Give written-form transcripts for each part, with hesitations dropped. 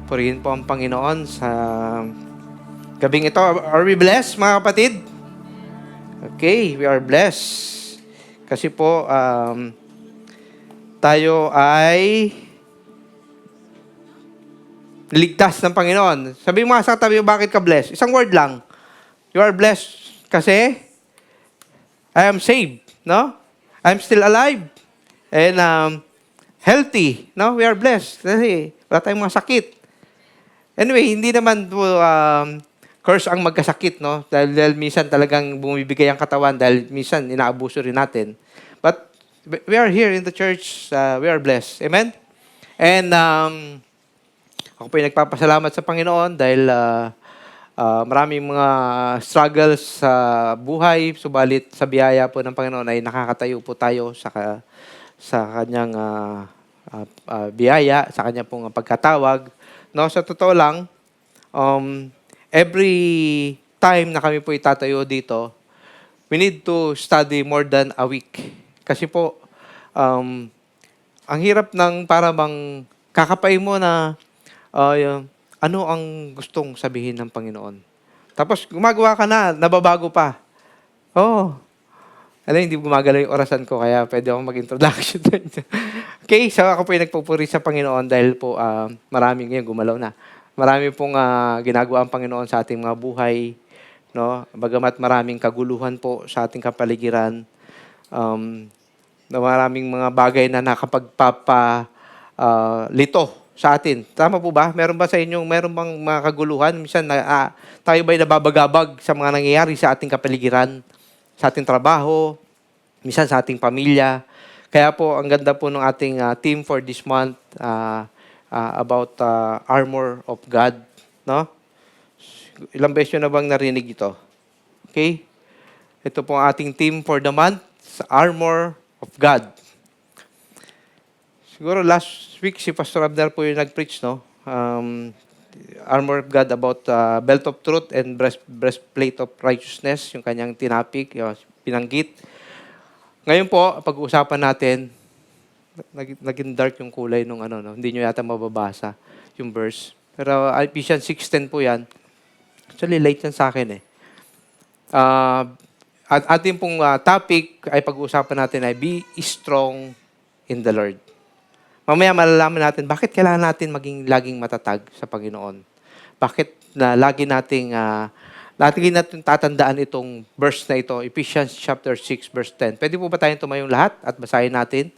Purihin po ang Panginoon sa gabing ito. Are we blessed, mga kapatid? Okay, we are blessed. Kasi po, tayo ay niligtas ng Panginoon. Sabi mo sa tabi mo, bakit ka blessed? Isang word lang. You are blessed kasi I am saved, no? I'm still alive. And healthy, no? We are blessed. Kasi wala tayong mga sakit. Anyway, hindi naman po curse ang magkasakit, no? Dahil minsan talagang bumibigay ang katawan, dahil minsan inaabuso rin natin. But we are here in the church, we are blessed. Amen? And ako po ay nagpapasalamat sa Panginoon dahil maraming mga struggles sa buhay, subalit sa biyaya po ng Panginoon ay nakakatayo po tayo sa kanyang biyaya, sa kanyang pong pagkatawag. No, sa totoo lang, every time na kami po itatayo dito, we need to study more than a week. Kasi po, ang hirap ng para bang kakapay mo na ano ang gustong sabihin ng Panginoon. Tapos gumagawa ka na, nababago pa. Oh, alam, hindi gumagalaw yung orasan ko, kaya pwede akong mag-introduction. Okay, so ako po yung nagpupuri sa Panginoon dahil po maraming ngayon gumalaw na. Marami pong ginagawa ang Panginoon sa ating mga buhay, no? Bagamat maraming kaguluhan po sa ating kapaligiran, na maraming mga bagay na nakapagpapalito sa atin. Tama po ba? Meron ba sa inyong, meron bang mga kaguluhan? Minsan tayo ba'y nababagabag sa mga nangyayari sa ating kapaligiran, sa ating trabaho, minsan sa ating pamilya? Kaya po, ang ganda po ng ating theme for this month about armor of God, no? Ilang beses nyo na bang narinig ito? Okay? Ito po ang ating theme for the month, armor of God. Siguro last week si Pastor Abner po yung nag-preach, no? Armor of God about belt of truth and breastplate of righteousness, yung kanyang tinapik, yung pinanggit. Ngayon po, pag-uusapan natin, naging dark yung kulay nung ano, no? Hindi nyo yata mababasa yung verse. Pero Ephesians 6:10 po yan. Actually, late yan sa akin eh. At ating pong topic ay pag-uusapan natin ay be strong in the Lord. Mamaya malalaman natin bakit kailangan natin maging laging matatag sa Panginoon. Bakit na lagi nating tatandaan itong verse na ito, Ephesians chapter 6 verse 10. Pwede po ba tayong tumayong lahat at basahin natin?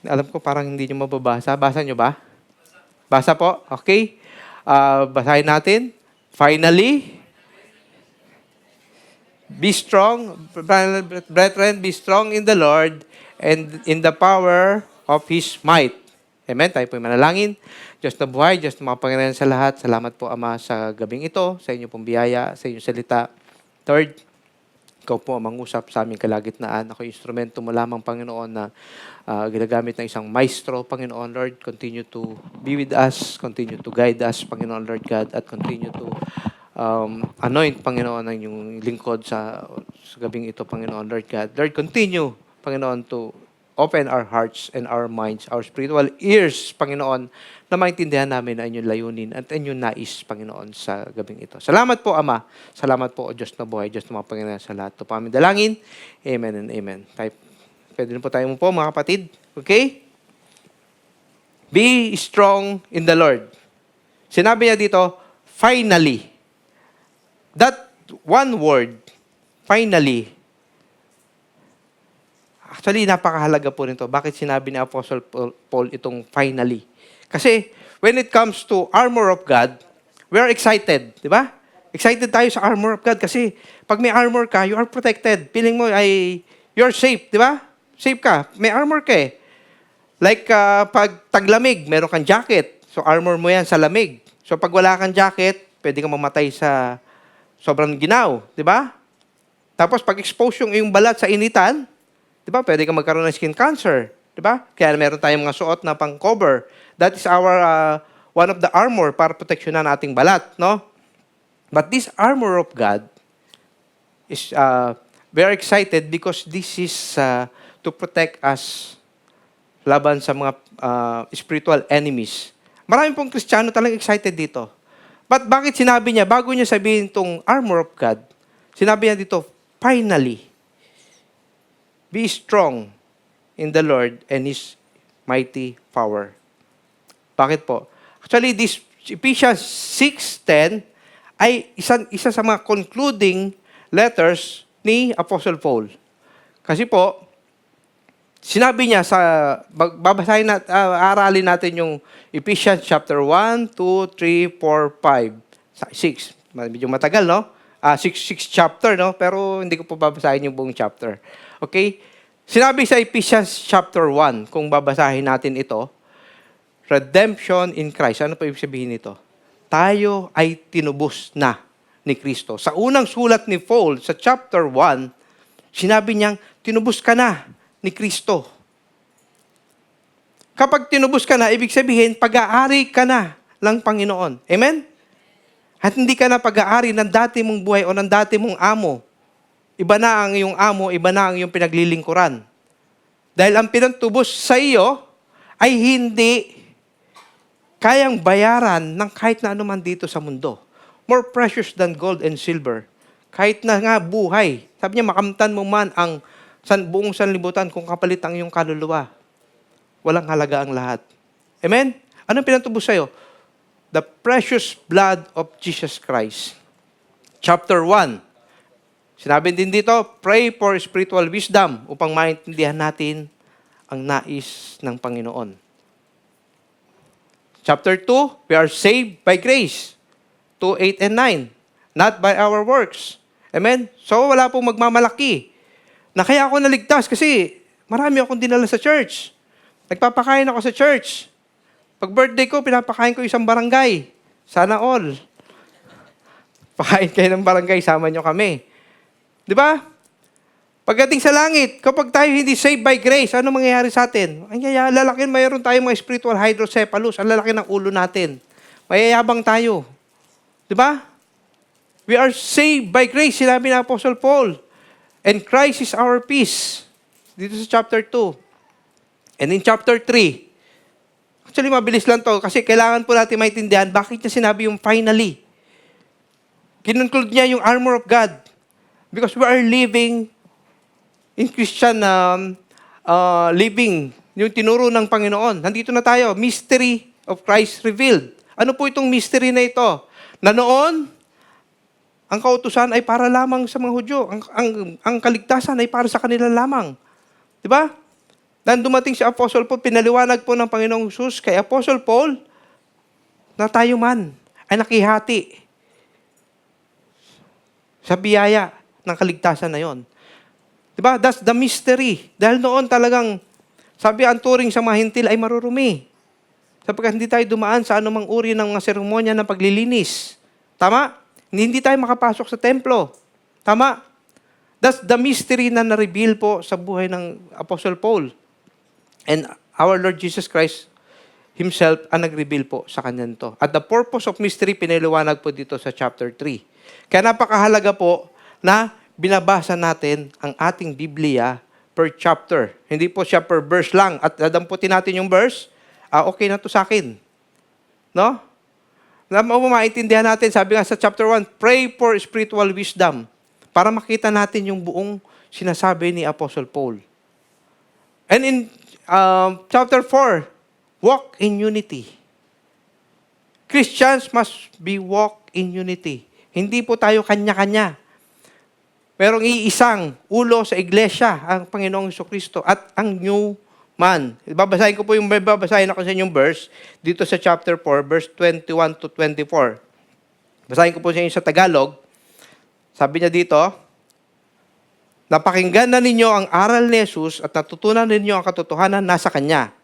Alam ko parang hindi nyo mababasa. Basa nyo ba? Basa po? Okay. Basahin natin. Finally, be strong, brethren, be strong in the Lord and in the power of His might. Amen? Tayo po yung manalangin. Diyos na buhay, Diyos na mga Panginoon sa lahat. Salamat po, Ama, sa gabing ito, sa inyo pong biyaya, sa inyong salita. Third, ikaw po ang mangusap sa aming kalagitnaan. Ako instrumento mo lamang, Panginoon, na ginagamit ng isang maestro, Panginoon, Lord. Continue to be with us, continue to guide us, Panginoon, Lord God, at continue to anoint, Panginoon, ang inyong lingkod sa gabing ito, Panginoon, Lord God. Lord, continue, Panginoon, to open our hearts and our minds, our spiritual ears, Panginoon, na maintindihan namin ang inyong layunin at inyong nais, Panginoon, sa gabing ito. Salamat po, Ama. Salamat po, O Diyos na buhay, Diyos na mga Panginoon sa lahat. Ito po aming dalangin. Amen and amen. Pwede rin po tayo po, mga kapatid. Okay? Be strong in the Lord. Sinabi niya dito, finally. That one word, finally, actually, napakahalaga po nito. Bakit sinabi ni Apostle Paul itong finally? Kasi, when it comes to armor of God, we are excited. Di ba? Excited tayo sa armor of God kasi pag may armor ka, you are protected. Feeling mo ay you're safe. Di ba? Safe ka. May armor ka eh. Like, pag taglamig, meron kang jacket. So, armor mo yan sa lamig. So, pag wala kang jacket, pwede kang mamatay sa sobrang ginaw. Di ba? Tapos, pag expose yung iyong balat sa initan, di ba? Pwede kang magkaroon ng skin cancer. Di ba? Kaya meron tayong mga suot na pang-cover. That is our, one of the armor para proteksyonan ating balat, no? But this armor of God is very excited because this is to protect us laban sa mga spiritual enemies. Marami pong Kristiyano talagang excited dito. But bakit sinabi niya, bago niya sabihin itong armor of God, sinabi niya dito, finally, be strong in the Lord and His mighty power. Bakit po? Actually, this Ephesians 6:10 ay isa sa mga concluding letters ni Apostle Paul. Kasi po, sinabi niya babasahin aralin natin yung Ephesians chapter 1, 2, 3, 4, 5, 6. Medyo matagal, no? 6 chapter, no? Pero hindi ko po babasahin yung buong chapter. Okay? Sinabi sa Ephesians chapter 1, kung babasahin natin ito, redemption in Christ. Ano pa ibig sabihin nito? Tayo ay tinubos na ni Kristo. Sa unang sulat ni Paul, sa chapter 1, sinabi niyang, tinubos ka na ni Kristo. Kapag tinubos ka na, ibig sabihin, pag-aari ka na ng Panginoon. Amen? At hindi ka na pag-aari ng dati mong buhay o ng dati mong amo. Iba na ang iyong amo, iba na ang iyong pinaglilingkuran. Dahil ang pinatubos sa iyo ay hindi kayang bayaran ng kahit na anuman dito sa mundo. More precious than gold and silver. Kahit na nga buhay. Sabi niya, makamtan mo man ang buong sanlibutan kung kapalit ang iyong kaluluwa. Walang halaga ang lahat. Amen? Anong pinatubos sa'yo? The precious blood of Jesus Christ. Chapter 1. Sinabi din dito, pray for spiritual wisdom upang maintindihan natin ang nais ng Panginoon. Chapter 2, we are saved by grace. 2, 8, and 9. Not by our works. Amen? So, wala pong magmamalaki. Na kaya ako naligtas kasi marami akong dinala sa church. Nagpapakain ako sa church. Pag birthday ko, pinapakain ko isang barangay. Sana all. Pakain kayo ng barangay, sama nyo kami. Di ba? Pagdating sa langit, kapag tayo hindi saved by grace, ano mangyayari sa atin? Ay, lalakin, mayroon tayong mga spiritual hydrocephalus. Ang lalaki ng ulo natin. Mayayabang tayo. Di ba? We are saved by grace, sinabi ng Apostle Paul. And Christ is our peace. Dito sa chapter 2. And in chapter 3, actually mabilis lang to kasi kailangan po natin maintindihan bakit niya sinabi yung finally. Kinunclude niya yung armor of God. Because we are living in Christian living, yung tinuro ng Panginoon. Nandito na tayo, mystery of Christ revealed. Ano po itong mystery na ito? Na noon, ang kautusan ay para lamang sa mga Hudyo. Ang kaligtasan ay para sa kanila lamang. Di ba? Nang dumating si Apostle Paul, pinaliwanag po ng Panginoong Jesus kay Apostle Paul na tayo man ay nakihati sa biyaya ng kaligtasan na yon. Diba? That's the mystery. Dahil noon talagang, sabi ang turing sa mga hintil ay marurumi. Sapagkat hindi tayo dumaan sa anumang uri ng mga seremonya ng paglilinis. Tama? Hindi tayo makapasok sa templo. Tama? That's the mystery na na-reveal po sa buhay ng Apostle Paul. And our Lord Jesus Christ Himself ang nag-reveal po sa kanya nito. At the purpose of mystery, pinaliwanag po dito sa chapter 3. Kaya napakahalaga po na binabasa natin ang ating Biblia per chapter. Hindi po siya per verse lang. At dadamputin natin yung verse, okay na to sa akin. No? Maintindihan natin, sabi nga sa chapter 1, pray for spiritual wisdom para makita natin yung buong sinasabi ni Apostle Paul. And in chapter 4, walk in unity. Christians must be walk in unity. Hindi po tayo kanya-kanya. Merong iisang ulo sa iglesia, ang Panginoong Jesucristo at ang new man. Babasahin ko po babasahin ako sa inyong verse dito sa chapter 4, verse 21 to 24. Basahin ko po sa inyo sa Tagalog. Sabi niya dito, napakinggan na ninyo ang aral ni Jesus at natutunan ninyo ang katotohanan nasa Kanya.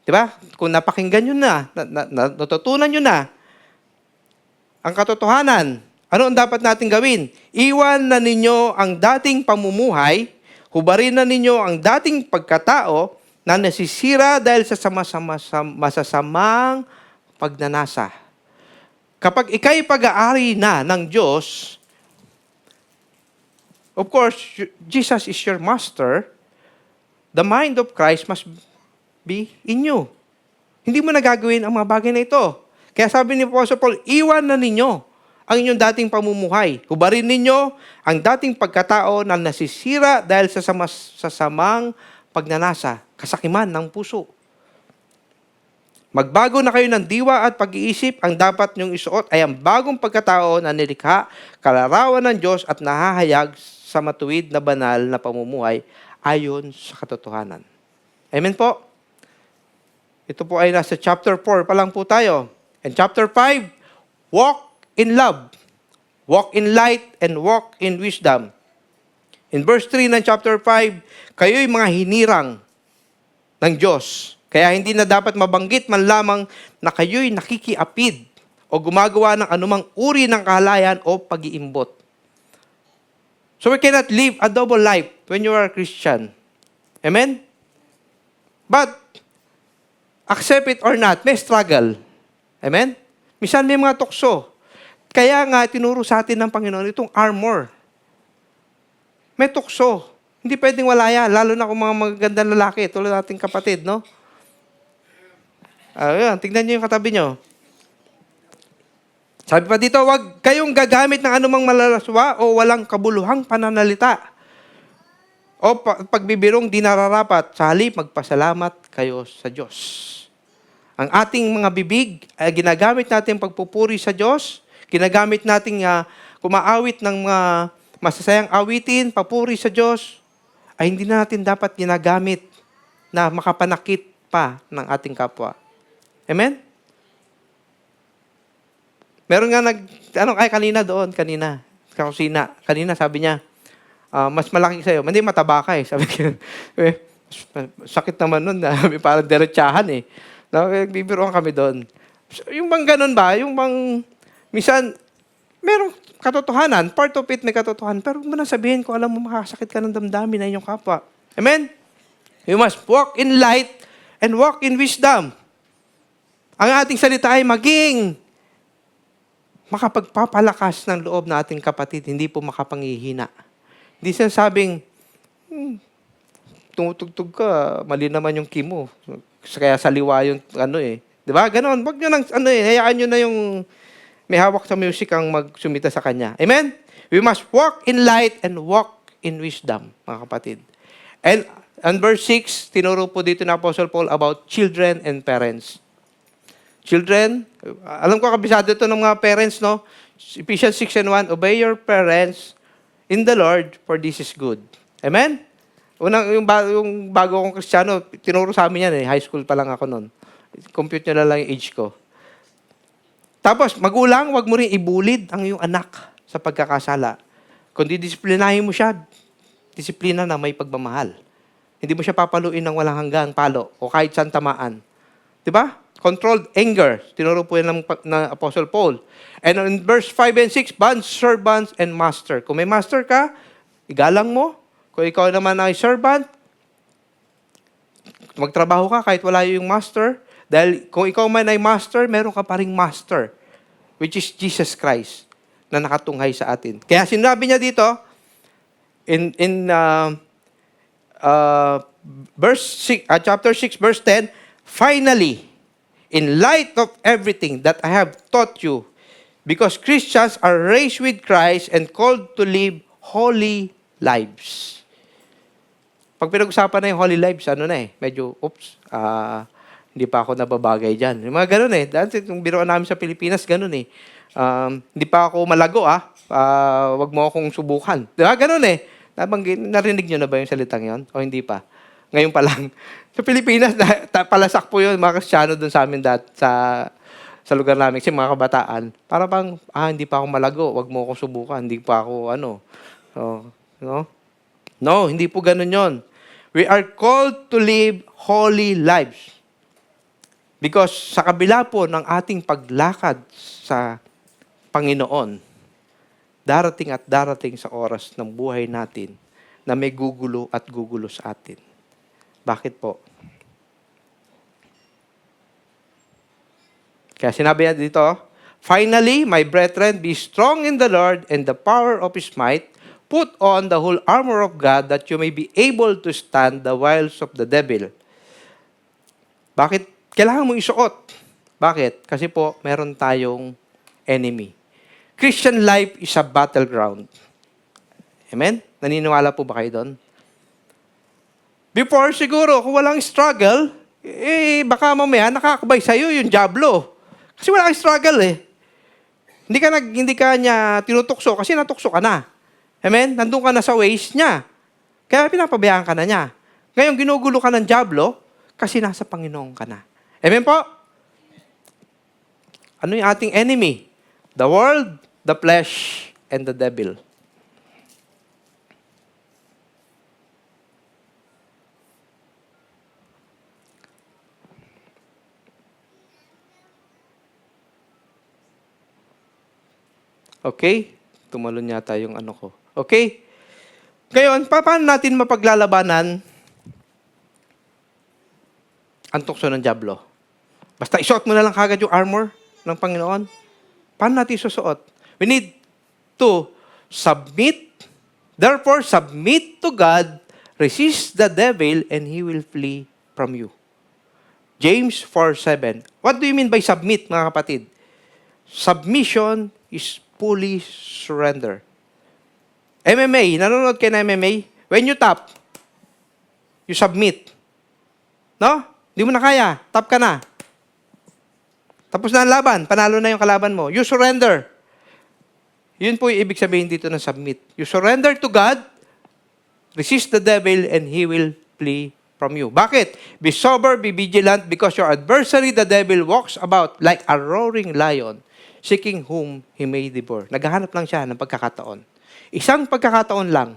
Diba? Kung napakinggan nyo na, natutunan nyo na ang katotohanan, ano ang dapat natin gawin? Iwan na ninyo ang dating pamumuhay, hubarin na ninyo ang dating pagkatao na nasisira dahil sa masasamang pagnanasa. Kapag ikay pag-aari na ng Diyos, of course, Jesus is your master, the mind of Christ must be in you. hindi mo na gagawin ang mga bagay na ito. Kaya sabi ni Apostle Paul, iwan na ninyo ang inyong dating pamumuhay. Hubarin ninyo ang dating pagkatao na nasisira dahil sa samang pagnanasa, kasakiman ng puso. Magbago na kayo ng diwa at pag-iisip, ang dapat niyong isuot ay ang bagong pagkatao na nilikha, kalarawan ng Diyos at nahahayag sa matuwid na banal na pamumuhay ayon sa katotohanan. Amen po? Ito po ay nasa chapter 4 pa lang po tayo. And chapter 5, walk in love, walk in light, and walk in wisdom. In verse 3 ng chapter 5, kayo'y mga hinirang ng Diyos. Kaya hindi na dapat mabanggit man lamang na kayo'y nakikiapid o gumagawa ng anumang uri ng kahalayan o pag-iimbot. So we cannot live a double life when you are a Christian. Amen? But, accept it or not, may struggle. Amen? Minsan may mga tukso. Kaya nga, tinuro sa atin ng Panginoon itong armor. May tukso. Hindi pwedeng wala yan, lalo na kung mga magagandang lalaki, tulad nating kapatid, no? Tignan niyo yung katabi niyo. Sabi pa dito, huwag kayong gagamit ng anumang malalaswa o walang kabuluhang pananalita o pagbibirong di nararapat. Sa halip, magpasalamat kayo sa Diyos. Ang ating mga bibig ay ginagamit natin pagpupuri sa Diyos, ginagamit natin kumaawit ng mga masasayang awitin, papuri sa Diyos, ay hindi na natin dapat ginagamit na makapanakit pa ng ating kapwa. Amen? Meron nga kanina, sa kusina. Kanina sabi niya, mas malaki sa'yo. Hindi, mataba ka eh. Sabi ko, sakit naman nun. Parang derechahan eh. Bibiruan kami doon. So, yung bang ganun ba? Yung bang, minsan, merong katotohanan. Part of it may katotohanan. Pero huwag mo na sabihin kung alam mo makasakit ka ng damdamin na inyong kapwa. Amen? You must walk in light and walk in wisdom. Ang ating salita ay maging makapagpapalakas ng loob na ating kapatid, hindi po makapangihina. Hindi sinasabing, tumutugtog ka, mali naman yung kimo. Kaya saliwa yung Di ba? Ganon. Wag nyo nang, hayaan nyo na yung may hawak sa music ang magsumita sa kanya. Amen? We must walk in light and walk in wisdom, mga kapatid. And verse 6, tinuro po dito na Apostle Paul about children and parents. Children, alam ko kabisado ito ng mga parents, no? Ephesians 6:1, obey your parents in the Lord, for this is good. Amen? Yung bago akong Kristiyano, tinuro sa amin yan eh. High school pa lang ako noon. Compute nyo lang yung age ko. Tapos, magulang, wag mo rin ibulid ang iyong anak sa pagkakasala. Kung didisiplinahin mo siya, disiplina na may pagmamahal. Hindi mo siya papaluin ng walang hanggang palo o kahit saan tamaan. Diba? Controlled anger. Tinuro po yan ng Apostle Paul. And in verse 5 and 6, bond servants and master. Kung may master ka, igalang mo. Kung ikaw naman ay servant, magtrabaho ka kahit wala yung master. Dahil kung ikaw man ay master, meron ka pa ring master, which is Jesus Christ, na nakatunghay sa atin. Kaya sinabi niya dito, chapter 6, verse 10, finally, in light of everything that I have taught you, because Christians are raised with Christ and called to live holy lives. Pag pinag-usapan na yung holy lives, medyo, hindi pa ako nababagay dyan. Yung mga ganun eh. Dati yung biroan namin sa Pilipinas, ganun eh. Hindi pa ako malago wag mo akong subukan. Diba? Ganun eh. Narinig nyo na ba yung salitang yon? O hindi pa? Ngayon pa lang. Sa Pilipinas, palasak po yun, mga Kristiyano doon sa amin sa lugar namin, kasi mga kabataan. Para bang, hindi pa ako malago, wag mo akong subukan, hindi pa ako, No, hindi po ganun yon. We are called to live holy lives. Because sa kabila po ng ating paglakad sa Panginoon, darating at darating sa oras ng buhay natin na may gugulo at gugulo sa atin. Bakit po? Kaya sinabi niya dito, finally, my brethren, be strong in the Lord and the power of His might. Put on the whole armor of God that you may be able to stand the wiles of the devil. Bakit Kailangan mong isuot. Bakit? Kasi po, meron tayong enemy. Christian life is a battleground. Amen? Naniniwala po ba kayo doon? Before, siguro, kung walang struggle, baka mamaya nakakabay sa'yo yung diablo. Kasi wala kang struggle eh. Hindi ka niya tinutukso kasi natukso ka na. Amen? Nandun ka na sa ways niya. Kaya pinapabayaan ka na niya. Ngayon, ginugulo ka ng diablo kasi nasa Panginoon ka na. Amen po? Ano yung ating enemy? The world, the flesh, and the devil. Okay? Tumalon yata yung ano ko. Okay? Ngayon, paano natin mapaglalabanan ang tukso ng diablo? Basta isuot mo na lang kagad yung armor ng Panginoon. Paano natin susuot? We need to submit. Therefore, submit to God, resist the devil, and he will flee from you. James 4:7. What do you mean by submit, mga kapatid? Submission is fully surrender. MMA, nanonood kayo na MMA? When you tap, you submit. No? Hindi mo na kaya, tap ka na. Tapos na ang laban, panalo na yung kalaban mo. You surrender. Yun po yung ibig sabihin dito ng submit. You surrender to God, resist the devil, and he will flee from you. Bakit? Be sober, be vigilant, because your adversary, the devil, walks about like a roaring lion, seeking whom he may devour. Naghahanap lang siya ng pagkakataon. Isang pagkakataon lang.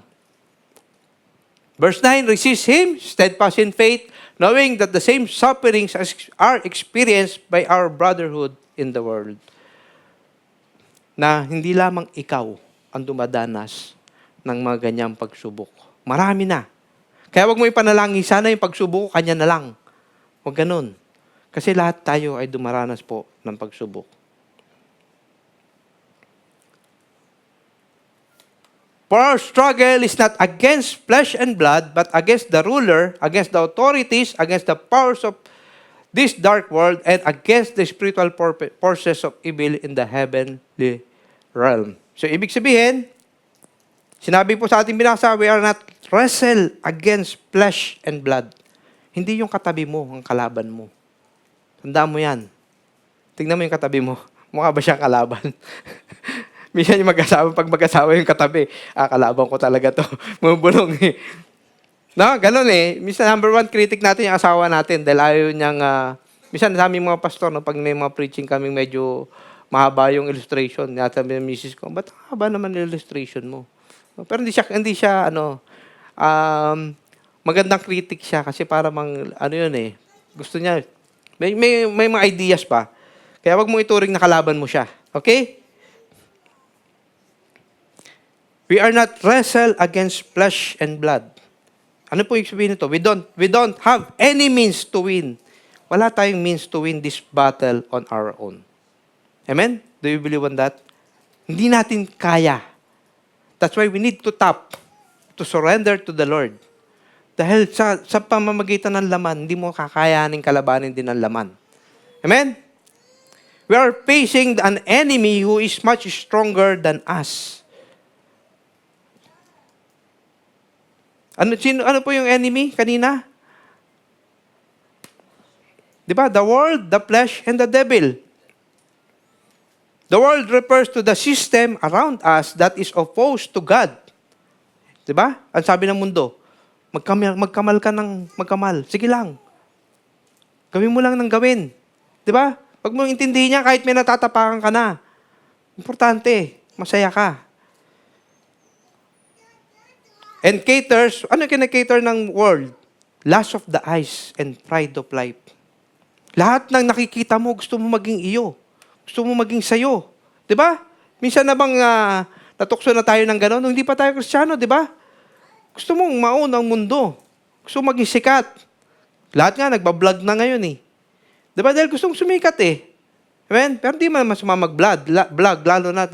Verse 9, resist him, steadfast in faith, knowing that the same sufferings are experienced by our brotherhood in the world. Na hindi lamang ikaw ang dumadanas ng mga ganyang pagsubok. Marami na. Kaya wag mo ipanalangin, sana yung pagsubok, kanya na lang. Huwag ganun. Kasi lahat tayo ay dumaranas po ng pagsubok. For our struggle is not against flesh and blood, but against the ruler, against the authorities, against the powers of this dark world, and against the spiritual forces of evil in the heavenly realm. So, ibig sabihin, sinabi po sa ating binasa, we are not wrestle against flesh and blood. Hindi yung katabi mo ang kalaban mo. Tandaan mo yan. Tingnan mo yung katabi mo. Mukha ba siyang kalaban? Minsan yung pag mag-asawa yung katabi, kalaban ko talaga to. Mabulong eh. No, ganun eh. Minsan number one critic natin yung asawa natin dahil ayaw niyang, minsan sa aming mga pastor, no, pag may mga preaching kaming medyo mahaba yung illustration, sabi ng misis ko, ba't haba naman yung illustration mo? Pero hindi siya magandang critic siya kasi para yun eh. Gusto niya, may mga ideas pa. Kaya wag mong ituring na kalaban mo siya. Okay? We are not wrestle against flesh and blood. Ano po yung sabihin nito? We don't have any means to win. Wala tayong means to win this battle on our own. Amen? Do you believe on that? Hindi natin kaya. That's why we need to tap, to surrender to the Lord. Dahil sa pamamagitan ng laman, hindi mo kakayanin kalabanin din ng laman. Amen? We are facing an enemy who is much stronger than us. Ano po yung enemy kanina? Di ba? The world, the flesh, and the devil. The world refers to the system around us that is opposed to God. Di ba? Ang sabi ng mundo, magkamal ka ng magkamal. Sige lang. Gawin mo lang ng gawin. Di ba? Huwag mong intindihin niya kahit may natatapakan ka na. Importante, masaya ka. And caters, ano yung kinakater ng world? Lust of the eyes and pride of life. Lahat ng nakikita mo, gusto mo maging iyo. Gusto mo maging sayo. Di ba? Minsan na bang natukso na tayo ng gano'n? Nung hindi pa tayo Kristiyano, di ba? Gusto mong mauna ang mundo. Gusto mong maging sikat. Lahat nga, nagbablog na ngayon eh. Di ba? Dahil gusto mong sumikat eh. Amen? Pero hindi man mas mag-vlog, lalo na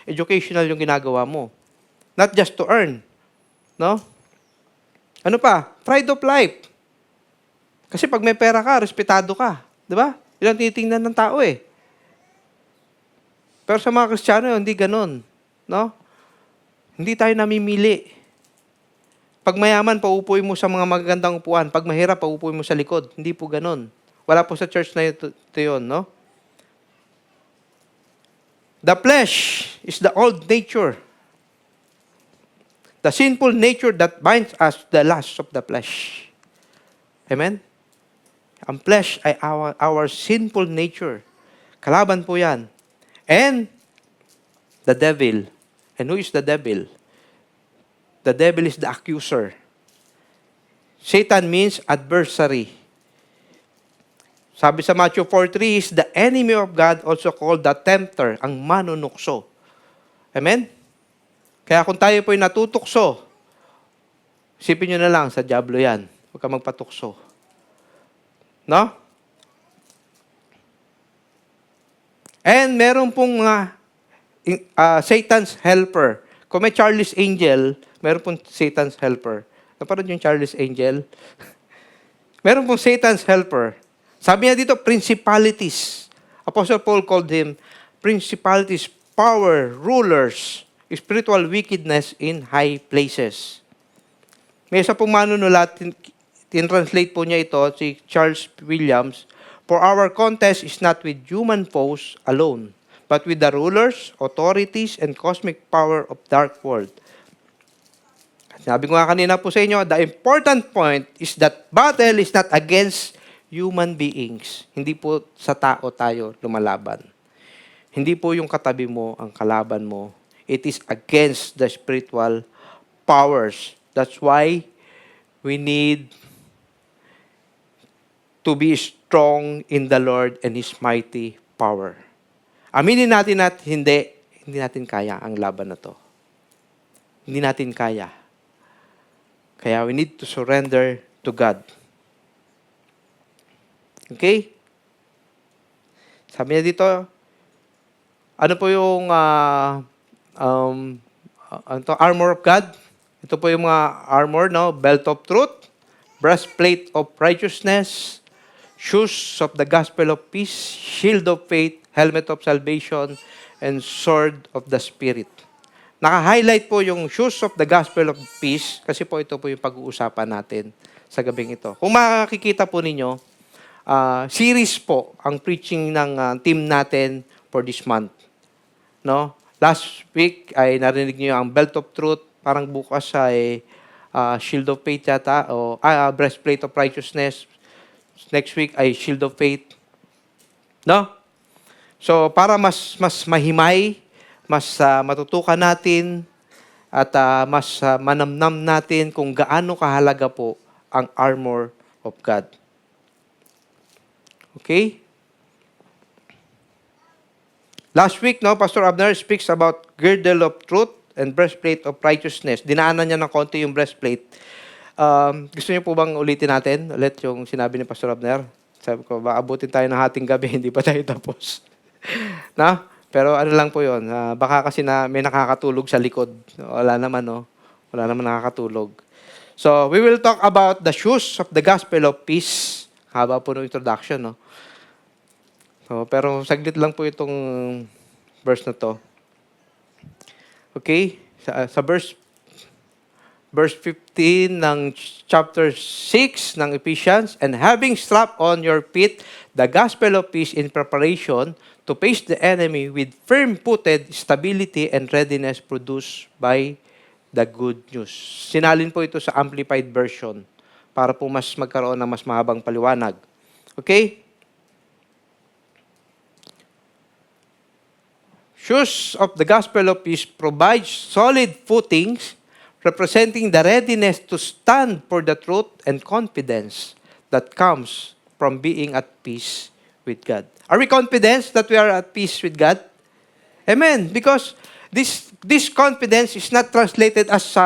educational yung ginagawa mo. Not just to earn. No? Ano pa? Pride of life. Kasi pag may pera ka, respetado ka. Di ba? Yun ang tinitingnan ng tao eh. Pero sa mga Kristiyano, hindi ganun. No? Hindi tayo namimili. Pag mayaman, paupuin mo sa mga magagandang upuan. Pag mahirap, paupuin mo sa likod. Hindi po ganun. Wala po sa church na ito yun, no? The flesh is the old nature. The sinful nature that binds us, the lust of the flesh. Amen? Ang flesh ay our sinful nature. Kalaban po yan. And the devil. And who is the devil? The devil is the accuser. Satan means adversary. Sabi sa Matthew 4:3, is the enemy of God, also called the tempter, ang manunukso. Amen? Kaya kung tayo po'y natutukso, isipin nyo na lang, sa dyablo yan. Huwag ka magpatukso. No? And meron pong mga Satan's helper. Kung may Charlie's Angel, meron pong Satan's helper. Napanood yung Charlie's Angel? Meron pong Satan's helper. Sabi niya dito, principalities. Apostle Paul called him principalities, power, rulers, spiritual wickedness in high places. May isa pong manunulat, tin-translate po niya ito, si Charles Williams, for our contest is not with human foes alone, but with the rulers, authorities, and cosmic power of dark world. Sabi ko nga kanina po sa inyo, the important point is that battle is not against human beings. Hindi po sa tao tayo lumalaban. Hindi po yung katabi mo ang kalaban mo. It is against the spiritual powers. That's why we need to be strong in the Lord and His mighty power. Aminin natin at hindi natin kaya ang laban na to. Hindi natin kaya. Kaya we need to surrender to God. Okay? Sabi niya dito, ano po yung armor of God? Ito po yung mga armor, no? Belt of truth, breastplate of righteousness, shoes of the gospel of peace, shield of faith, helmet of salvation, and sword of the Spirit. Naka-highlight po yung shoes of the gospel of peace kasi po ito po yung pag-uusapan natin sa gabing ito. Kung makikita po ninyo, series po ang preaching ng team natin for this month. No? Last week ay narinig niyo ang belt of truth, parang bukas ay shield of faith yata, o breastplate of righteousness. Next week ay shield of faith. No? So, para mas mahimay, mas matutukan natin, at mas manamnam natin kung gaano kahalaga po ang armor of God. Okay? Last week, no, Pastor Abner speaks about girdle of truth and breastplate of righteousness. Dinaanan niya ng konti yung breastplate. Gusto niyo po bang ulitin natin ulit yung sinabi ni Pastor Abner? Sabi ko, abutin tayo ng hating gabi, hindi pa tayo tapos. Na? Pero ano lang po yun, baka kasi may nakakatulog sa likod. Wala naman, no? Wala naman nakakatulog. So, we will talk about the shoes of the gospel of peace. Haba po ng introduction, no? So, pero saglit lang po itong verse na to. Okay? Sa verse 15 ng chapter 6 ng Ephesians, and having strapped on your feet the gospel of peace in preparation to face the enemy with firm-footed stability and readiness produced by the good news. Sinalin po ito sa Amplified Version para po mas magkaroon ng mas mahabang paliwanag. Okay? Shoes of the gospel of peace provides solid footings representing the readiness to stand for the truth and confidence that comes from being at peace with God. Are we confident that we are at peace with God? Amen. Because this confidence is not translated as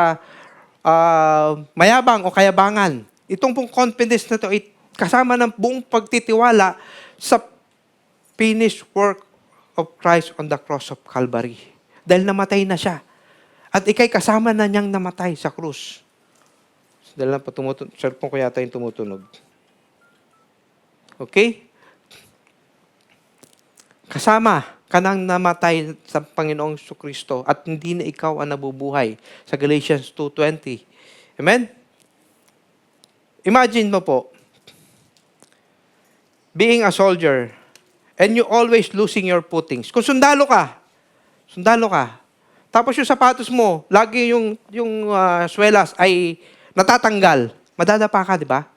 mayabang o kayabangan. Itong pong confidence na ito ay kasama ng buong pagtitiwala sa finished work of Christ on the cross of Calvary. Dahil namatay na siya. At ikay kasama na niyang namatay sa krus. Dahil na pa cellphone ko yata yung tumutunog. Okay? kasama ka nang namatay sa Panginoong Kristo at hindi na ikaw ang nabubuhay sa Galatians 2:20. Amen? Imagine mo po, being a soldier, and you always losing your footings. Kung sundalo ka, tapos yung sapatos mo, lagi yung swelas ay natatanggal, madadapa ka, di ba?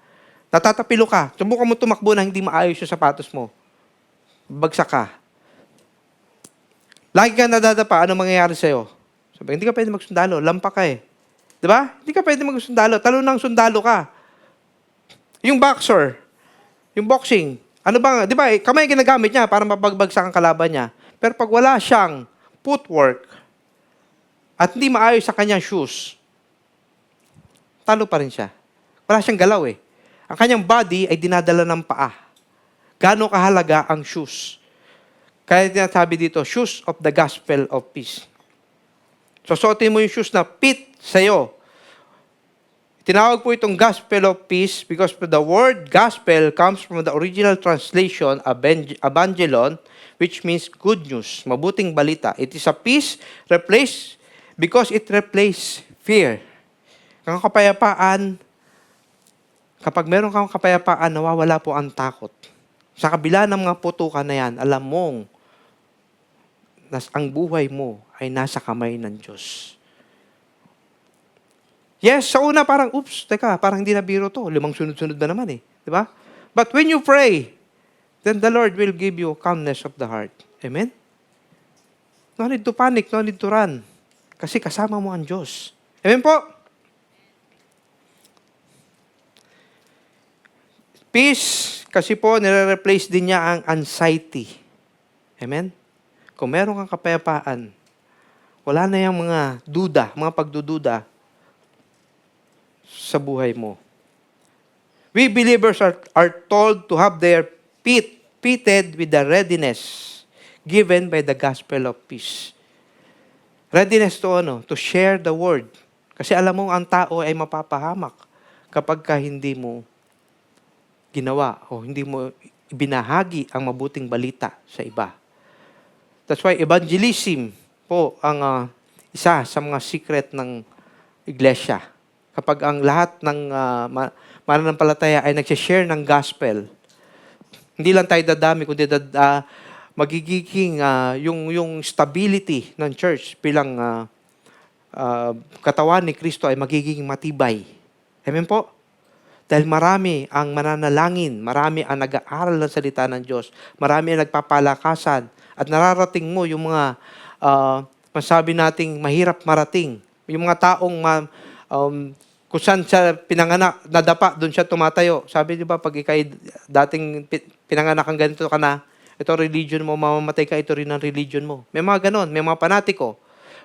Natatapilo ka, subukan mo tumakbo na hindi maayos yung sapatos mo. Bagsak ka. Lagi ka nadadapa, ano mangyayari sa'yo? Sabi, hindi ka pwede magsundalo, lampa ka eh. Di ba? Hindi ka pwede magsundalo, talo ng sundalo ka. Yung boxer, yung boxing, ano ba, di ba, kamay ginagamit niya para mapagbagsak ang kalaban niya. Pero pag wala siyang footwork at hindi maayos sa kanyang shoes, talo pa rin siya. Wala siyang galaw eh. Ang kanyang body ay dinadala ng paa. Gaano kahalaga ang shoes? Kaya tinasabi dito, shoes of the gospel of peace. So, suotin mo yung shoes na fit sa'yo. Tinawag po itong gospel of peace because the word gospel comes from the original translation, evangelon, which means good news, mabuting balita. It is a peace replaced because it replaced fear. Ang kapayapaan, kapag meron kang kapayapaan, nawawala po ang takot. Sa kabila ng mga putukan na yan, alam mong ang buhay mo ay nasa kamay ng Diyos. Yes, sa una parang, parang hindi na biro to. 5 sunod-sunod na naman eh. Di ba? But when you pray, then the Lord will give you calmness of the heart. Amen? No need to panic, no need to run. Kasi kasama mo ang Diyos. Amen po? Peace, kasi po, nire-replace din niya ang anxiety. Amen? Kung meron kang kapayapaan, wala na yung mga duda, mga pagdududa sa buhay mo. We believers are told to have their feet fitted with the readiness given by the gospel of peace. Readiness to ano? To share the word. Kasi alam mo, ang tao ay mapapahamak kapag ka hindi mo ginawa o hindi mo ibinahagi ang mabuting balita sa iba. That's why evangelism po ang isa sa mga secret ng iglesia. Kapag ang lahat ng mananampalataya ay nagsishare ng gospel, hindi lang tayo dadami, kundi magiging yung stability ng church bilang katawan ni Kristo ay magiging matibay. Amen po? Dahil marami ang mananalangin, marami ang nag-aaral ng salita ng Diyos, marami ang nagpapalakasan, at nararating mo yung mga masabi nating mahirap marating. Yung mga taong kung saan siya pinanganak, nadapa, doon siya tumatayo. Sabi, di ba, pag ikay dating pinanganak ang ganito ka na, ito religion mo, mamamatay ka, ito rin ang religion mo. May mga ganon, may mga panatiko.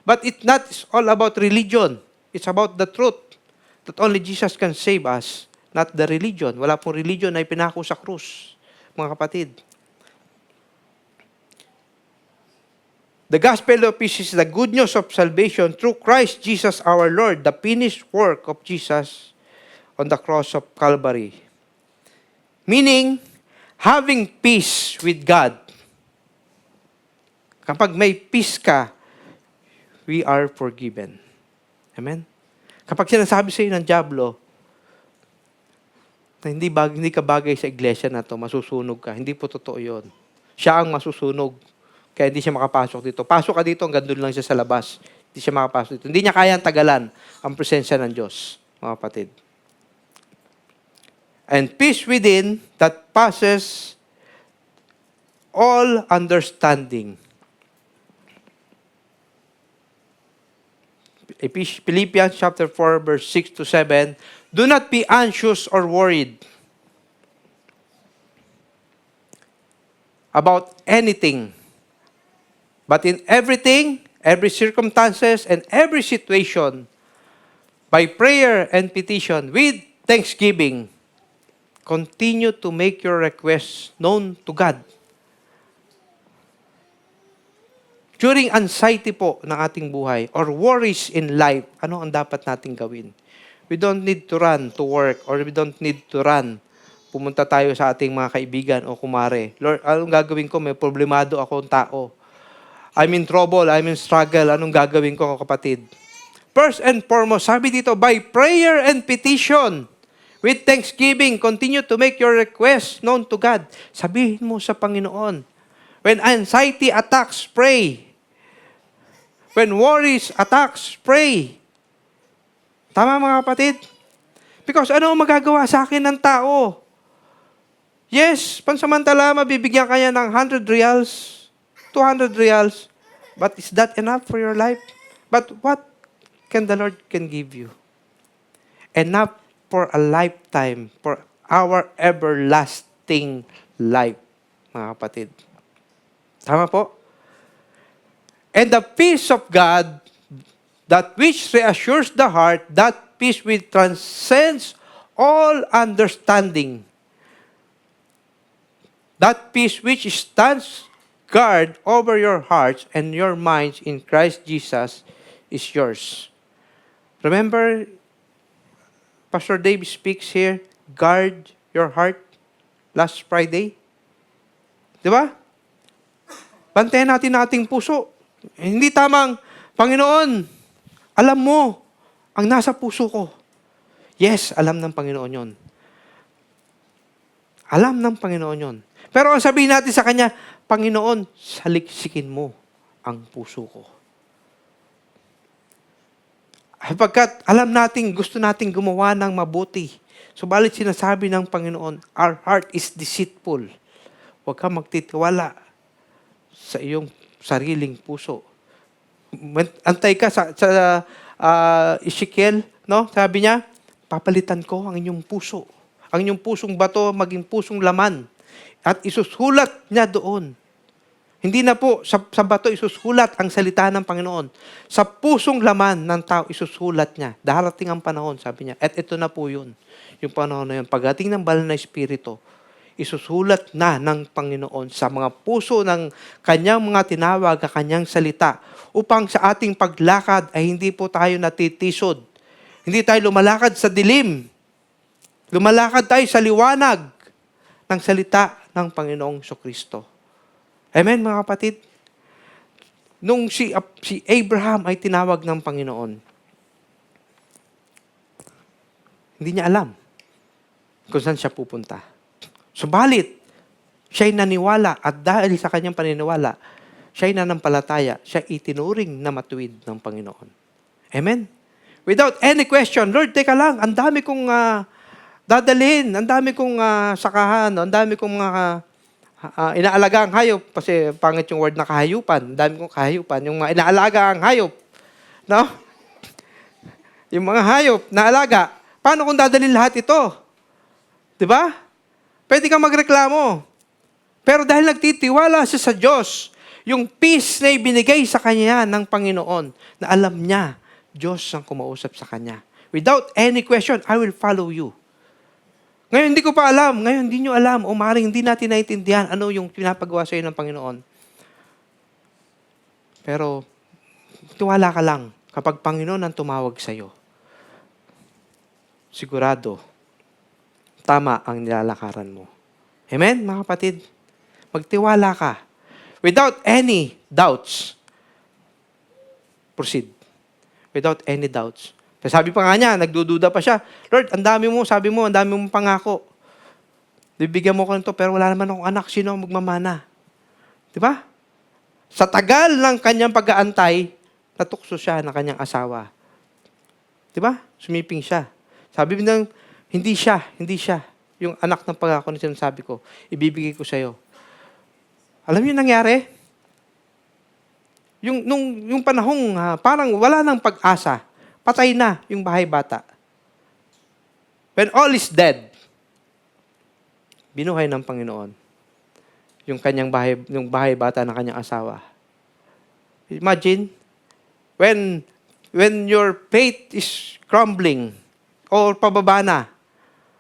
But it's not all about religion. It's about the truth. That only Jesus can save us, not the religion. Wala pong religion na ipinako sa krus, mga kapatid. The gospel of peace is the good news of salvation through Christ Jesus our Lord, the finished work of Jesus on the cross of Calvary. Meaning, having peace with God. Kapag may peace ka, we are forgiven. Amen? Kapag sinasabi sa iyo ng dyablo, na hindi ka bagay sa iglesia na to, masusunog ka. Hindi po totoo yun. Siya ang masusunog. Kaya hindi siya makapasok dito. Pasok ka dito, hanggang doon lang siya sa labas. Hindi siya makapasok dito. Hindi niya kayang tagalan ang presensya ng Diyos, mga kapatid. And peace within that passes all understanding. Philippians chapter 4, verse 6 to 7, do not be anxious or worried about anything. But in everything, every circumstances, and every situation, by prayer and petition, with thanksgiving, continue to make your requests known to God. During anxiety po ng ating buhay or worries in life, ano ang dapat nating gawin? We don't need to run to work or we don't need to run pumunta tayo sa ating mga kaibigan o kumare. Lord, anong gagawin ko? May problemado akong tao. I'm in trouble, I'm in struggle. Anong gagawin ko, kapatid? First and foremost, sabi dito, by prayer and petition, with thanksgiving, continue to make your requests known to God. Sabihin mo sa Panginoon. When anxiety attacks, pray. When worries attacks, pray. Tama mga kapatid? Because ano ang magagawa sa akin ng tao? Yes, pansamantala, mabibigyan kanya ng 100 reals, 200 reals. But is that enough for your life? But what can the Lord can give you? Enough for a lifetime, for our everlasting life, mga kapatid. Tama po? And the peace of God, that which reassures the heart, that peace which transcends all understanding. That peace which stands guard over your hearts and your minds in Christ Jesus is yours. Remember, Pastor Dave speaks here, guard your heart last Friday. Di ba? Bantayan natin ating puso. Hindi tamang, Panginoon, alam mo ang nasa puso ko. Yes, alam ng Panginoon yon. Alam ng Panginoon yon. Pero ang sabihin natin sa Kanya, Panginoon, saliksikin mo ang puso ko. Pagkat alam natin, gusto natin gumawa ng mabuti. Subalit sinasabi ng Panginoon, our heart is deceitful. Huwag kang magtitiwala sa iyong sariling puso. Antay ka sa Ezekiel, no? Sabi niya, papalitan ko ang inyong puso. Ang inyong pusong bato, maging pusong laman. At isusulat niya doon. Hindi na po sa bato isusulat ang salita ng Panginoon. Sa pusong laman ng tao isusulat niya. Darating ang panahon, sabi niya. At ito na po yun. Yung panahon na yun. Pagdating ng banal na Espiritu, isusulat na ng Panginoon sa mga puso ng kanyang mga tinawag, kanyang salita, upang sa ating paglakad ay hindi po tayo natitisod. Hindi tayo lumalakad sa dilim. Lumalakad tayo sa liwanag ng salita ng Panginoong Kristo. Amen, mga kapatid? Nung si Abraham ay tinawag ng Panginoon, hindi niya alam kung saan siya pupunta. Subalit, siya'y naniwala at dahil sa kanyang paniniwala, siya'y nanampalataya, siya itinuring na matuwid ng Panginoon. Amen? Without any question, Lord, teka lang, ang dami kong dadalhin, ang dami kong sakahan, ang dami kong mga inaalaga ang hayop, kasi pangit yung word na kahayupan, ang dami kong kahayupan, yung mga inaalaga ang hayop, no? Yung mga hayop na alaga, paano kung dadalhin lahat ito? Diba? Pwede kang magreklamo. Pero dahil nagtitiwala siya sa Diyos, yung peace na ibinigay sa kanya ng Panginoon, na alam niya, Diyos ang kumausap sa kanya. Without any question, I will follow you. Ngayon, hindi ko pa alam. Ngayon, hindi nyo alam. O maaaring hindi natin naiintindihan ano yung pinapagawa sa iyo ng Panginoon. Pero, tiwala ka lang. Kapag Panginoon ang tumawag sa iyo, sigurado, tama ang nilalakaran mo. Amen, mga kapatid? Magtiwala ka. Without any doubts, proceed. Without any doubts. Sabi pa nga niya, nagdududa pa siya, Lord, ang dami mo, sabi mo, ang dami mong pangako. Bibigyan mo ko nito, pero wala naman akong anak, sino ang magmamana? Diba? Sa tagal ng kanyang pag-aantay, natukso siya ng kanyang asawa. Diba? Sumiping siya. Sabi niya, hindi siya. Yung anak ng pangako na sinasabi ko, ibibigay ko sa'yo. Alam niyo nangyari? Yung panahong parang wala nang pag-asa, patay na yung bahay bata. When all is dead, binuhay ng Panginoon yung kanyang bahay bata ng kanyang asawa. Imagine, when your faith is crumbling or pababa na,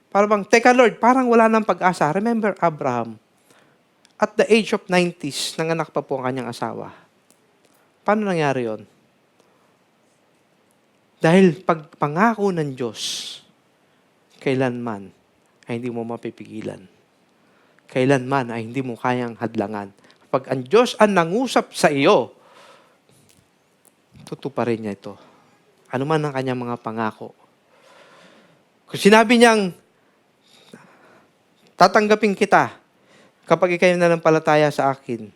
parang, teka Lord, parang wala nang pag-asa. Remember Abraham, at the age of 90s, nanganak pa po ang kanyang asawa. Paano nangyari yon? Dahil pagpangako ng Diyos, kailanman ay hindi mo mapipigilan. Kailanman ay hindi mo kayang hadlangan. Pag ang Diyos ang nangusap sa iyo, tutuparin niya ito. Ano man ang kanyang mga pangako. Kung sinabi niyang, tatanggapin kita kapag ikay nanampalataya sa akin,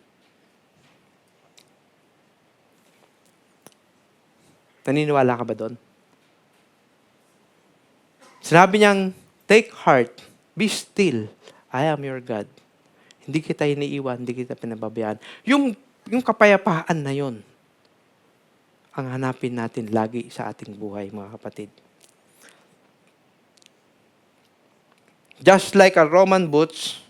naniniwala ka ba doon? Sinabi niyang, take heart, be still, I am your God. Hindi kita iniiwan, hindi kita pinababayaan. Yung kapayapaan na yon, ang hanapin natin lagi sa ating buhay, mga kapatid. Just like a Roman boots,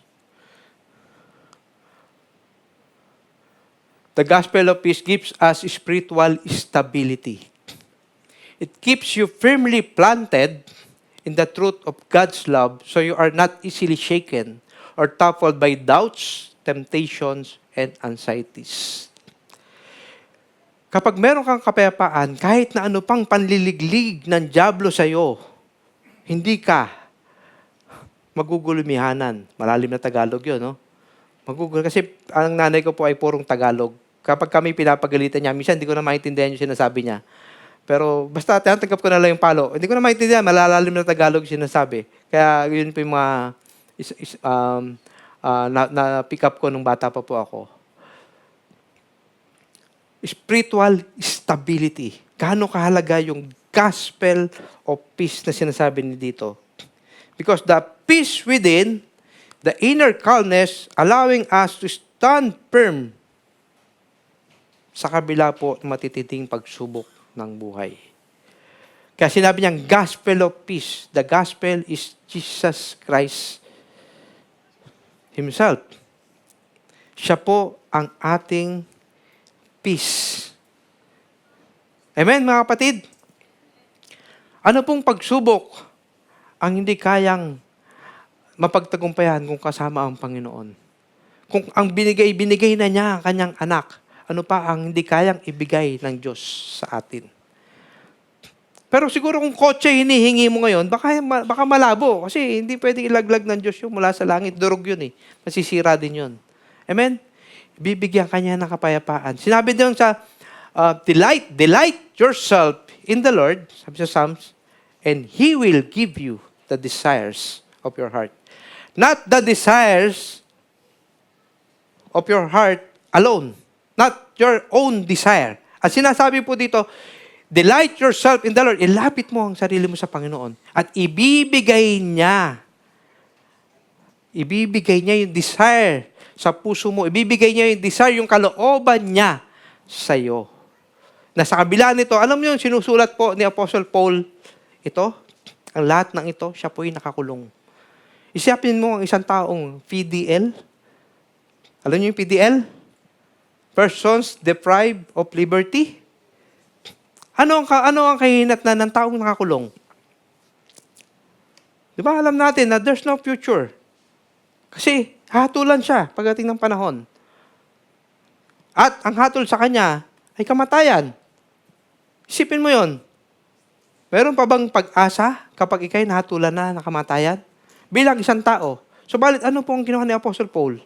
the gospel of peace gives us spiritual stability. It keeps you firmly planted in the truth of God's love so you are not easily shaken or toppled by doubts, temptations, and anxieties. Kapag meron kang kapayapaan, kahit na ano pang panliliglig ng dyablo sa iyo, hindi ka magugulumihanan. Malalim na Tagalog yun, no? Kasi ang nanay ko po ay purong Tagalog. Kapag kami pinapagalitan niya, minsan hindi ko na maintindihan yung sinasabi niya. Pero basta tinatanggap ko na lang yung palo. Hindi ko na maintindihan, malalalim na Tagalog sinasabi. Kaya yun po yung mga na-pick up ko nung bata pa po ako. Spiritual stability. Gaano kahalaga yung gospel of peace na sinasabi ni dito. Because the peace within, the inner calmness, allowing us to stand firm sa kabila po ng matitinding pagsubok ng buhay. Kaya sinabi niyang gospel of peace. The gospel is Jesus Christ Himself. Siya po ang ating peace. Amen, mga kapatid? Ano pong pagsubok ang hindi kayang mapagtagumpayan kung kasama ang Panginoon? Kung ang binigay na niya ang kanyang anak, ano pa ang hindi kayang ibigay ng Diyos sa atin? Pero siguro kung kotse hinihingi mo ngayon, baka malabo. Kasi hindi pwedeng ilaglag ng Diyos yung mula sa langit. Durog yun eh. Masisira din yun. Amen? Bibigyan kanya ng kapayapaan. Sinabi din sa delight yourself in the Lord, sabi sa Psalms, and He will give you the desires of your heart. Not the desires of your heart alone. Not your own desire. At sinasabi po dito, delight yourself in the Lord. Ilapit mo ang sarili mo sa Panginoon. At ibibigay niya yung desire sa puso mo. Ibibigay niya yung desire, yung kalooban niya sa iyo. Na sa kabila nito, alam niyo yung sinusulat po ni Apostle Paul, ito, ang lahat ng ito, siya po yung nakakulong. Isipin mo ang isang taong PDL. Alam niyo yung PDL? Persons deprived of liberty. Ano ang kahinatnan ng taong nakakulong? Di ba alam natin na there's no future? Kasi hatulan siya pagdating ng panahon. At ang hatol sa kanya ay kamatayan. Isipin mo yon. Meron pa bang pag-asa kapag ikay nahatulan na ng kamatayan? Bilang isang tao. Subalit, ano po ang ginawa ni Apostle Paul?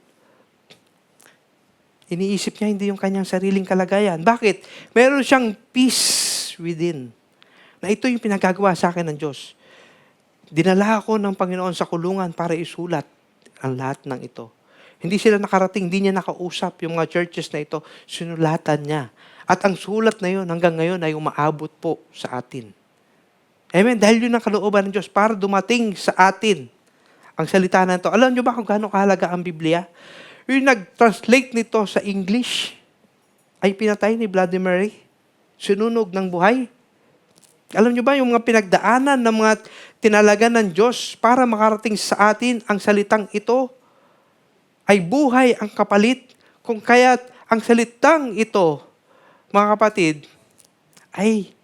Iniisip niya hindi yung kanyang sariling kalagayan. Bakit? Meron siyang peace within. Na ito yung pinagagawa sa akin ng Diyos. Dinala ako ng Panginoon sa kulungan para isulat ang lahat ng ito. Hindi sila nakarating, hindi niya nakausap yung mga churches na ito. Sinulatan niya. At ang sulat na yun hanggang ngayon ay umaabot po sa atin. Amen? Dahil yun ang kalooban ng Diyos para dumating sa atin ang salita na ito. Alam niyo ba kung gaano kahalaga ang Biblia? Yung nag-translate nito sa English ay pinatay ni Vladimir. Sinunog ng buhay. Alam niyo ba yung mga pinagdaanan ng mga tinalaga ng Diyos para makarating sa atin ang salitang ito ay buhay ang kapalit. Kung kaya't ang salitang ito, mga kapatid, ay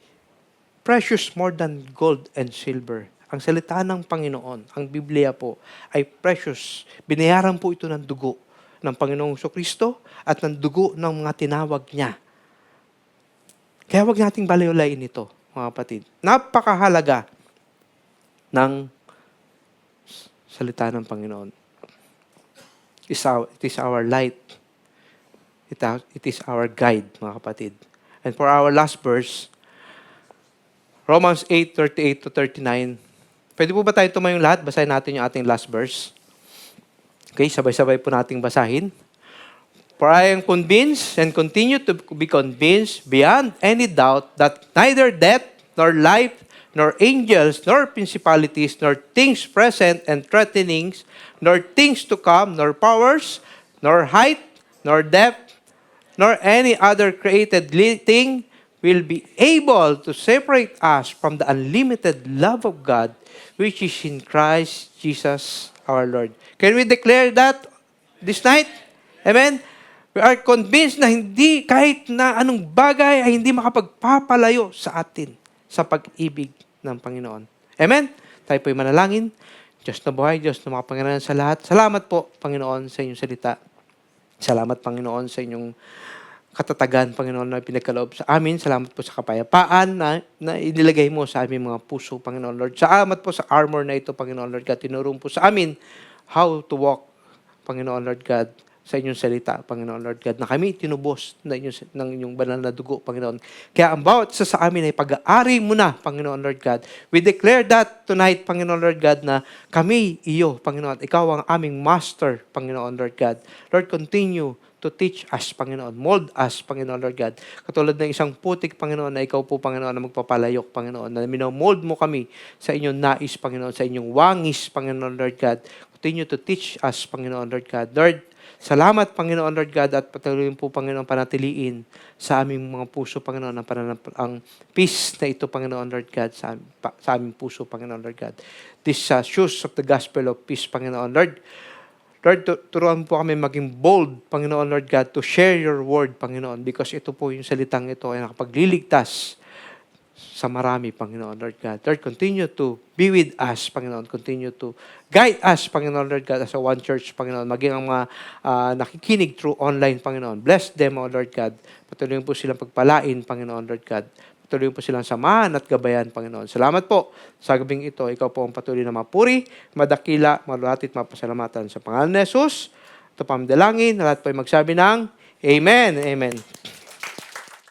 precious more than gold and silver. Ang salita ng Panginoon, ang Biblia po, ay precious. Binayaran po ito ng dugo ng Panginoong Kristo at ng dugo ng mga tinawag niya. Kaya wag nating baliwalain ito, mga kapatid. Napakahalaga ng salita ng Panginoon. It is our light. It is our guide, mga kapatid. And for our last verse, Romans 8:38 to 39. Pwede po ba tayo tumayong lahat? Basahin natin yung ating last verse. Okay, sabay-sabay po nating basahin. For I am convinced and continue to be convinced beyond any doubt that neither death, nor life, nor angels, nor principalities, nor things present and threatenings, nor things to come, nor powers, nor height, nor depth, nor any other created thing will be able to separate us from the unlimited love of God, which is in Christ Jesus our Lord. Can we declare that this night? Amen? We are convinced na hindi, kahit na anong bagay ay hindi makapagpapalayo sa atin sa pag-ibig ng Panginoon. Amen? Tayo po'y manalangin. Diyos na buhay, Diyos na makapangyarihan sa lahat. Salamat po, Panginoon, sa inyong salita. Salamat, Panginoon, sa inyong katatagan, Panginoon, na pinagkaloob sa amin. Salamat po sa kapayapaan na inilagay mo sa aming mga puso, Panginoon Lord. Salamat po sa armor na ito, Panginoon Lord God. Tinurong po sa amin how to walk, Panginoon Lord God, sa inyong salita, Panginoon Lord God, na kami tinubos ng inyong banal na dugo, Panginoon. Kaya ang bawat isa sa amin ay pag-aari mo na, Panginoon Lord God. We declare that tonight, Panginoon Lord God, na kami, iyo, Panginoon, ikaw ang aming master, Panginoon Lord God. Lord, continue to teach us, Panginoon. Mold us, Panginoon Lord God. Katulad ng isang putik, Panginoon, na ikaw po, Panginoon, na magpapalayok, Panginoon, na minamold mo kami sa inyong nais, Panginoon, sa inyong wangis, Panginoon Lord God. Continue to teach us, Panginoon Lord God. Lord, salamat, Panginoon Lord God, at patuloy po, Panginoon, panatiliin sa aming mga puso, Panginoon, ang peace na ito, Panginoon Lord God, sa aming puso, Panginoon Lord God. This shoes of the gospel of peace, Panginoon Lord. Lord, turuan po kami maging bold, Panginoon Lord God, to share your word, Panginoon, because ito po yung salitang ito ay nakapagliligtas sa marami, Panginoon Lord God. Lord, continue to be with us, Panginoon. Continue to guide us, Panginoon Lord God, as a one church, Panginoon. Maging ang mga nakikinig through online, Panginoon. Bless them, O Lord God. Patuloy po silang pagpalain, Panginoon Lord God. Patuloy po silang samahan at gabayan, Panginoon. Salamat po sa gabing ito. Ikaw po ang patuloy na mapuri, madakila, malulatit, mapasalamatan. Sa pangalan ni Jesus, ito pa ang dalangin. Lahat po ay magsabi ng Amen. Amen.